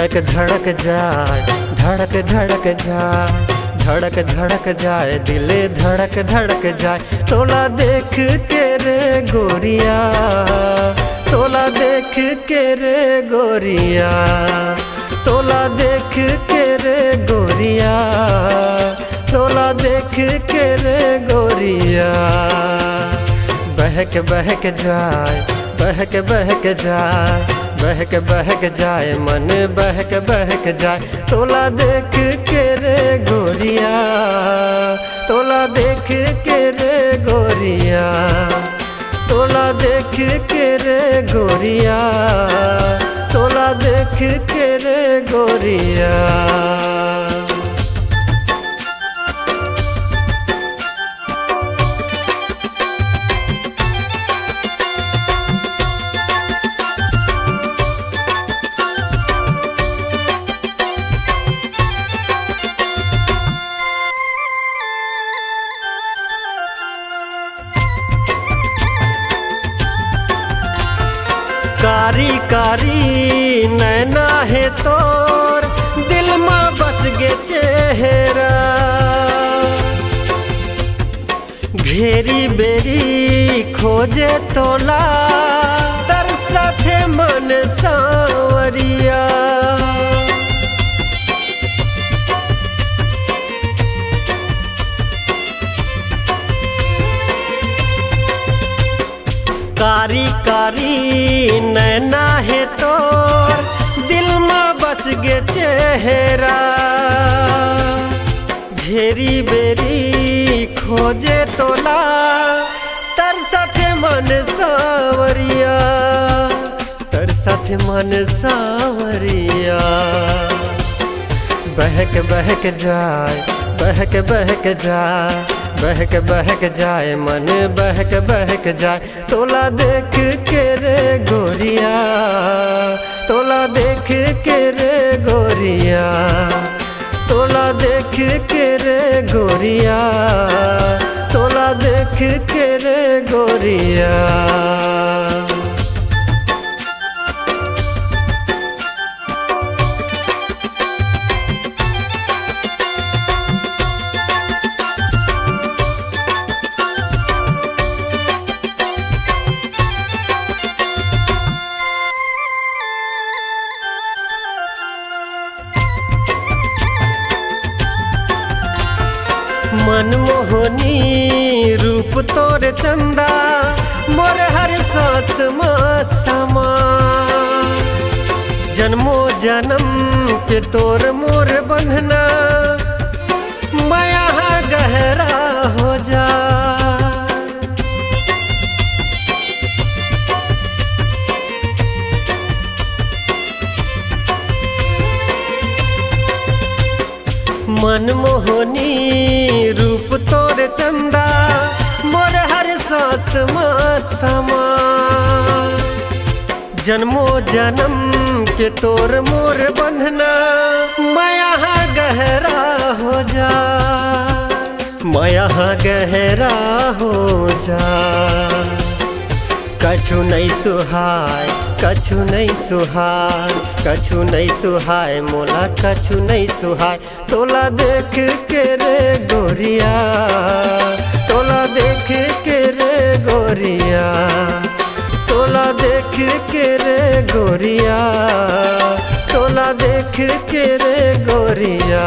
धड़क धड़क जाए, धड़क धड़क जाए, धड़क धड़क जाए, दिले धड़क धड़क जाए। तोला देख के रे गोरिया, तोला देख के रे गोरिया, तोला देख के रे गोरिया, तोला देख के रे गोरिया। बहक बहक जाए, बहक बहक जाए, बहक बहक जाए, मन बहक बहक जाए। तोला देख के रे गोरिया, तोला देख के रे गोरिया, तोला देख के रे गोरिया, तोला देख के रे गोरिया। कारी कारी नैना है तोर, दिल में बस गे चेहरा। घेरी बेरी खोजे तोला, तरसथे मन सांवरिया। कारी कारी नैना है तोर, दिल में बस गे चेहरा। घेरी बेरी खोजे तोला, तरसथे मन सांवरिया, तरसथे मन सांवरिया। बहक बहक जाए, बहक बहक जाए, बहक बहक जाए, मन बहक बहक जाए। तोला देख के रे गोरिया, तोला देख के रे गोरिया, तोला देख के रे गोरिया, तोला देख के रे गोरिया। मनमोहनी रूप तोर चंदा, मोर हर सांस में समा। जन्मो जन्म के तोर मोर बंधना, माया गहरा हो जा। मनमोहनी रूप तोर चंदा, मोर हर सांस में समा। जन्मो जन्म के तोर मोर बंधना, माया गहरा हो जा, माया गहरा हो जा। कछु नहीं सुहाय, कछु नहीं सुहाय, कछु नहीं सुहाय, मोला कछु नहीं सुहाय। तोला देख के रे गोरिया, तोला देख के रे गोरिया, तोला देख के रे गोरिया, तोला देख के रे गोरिया।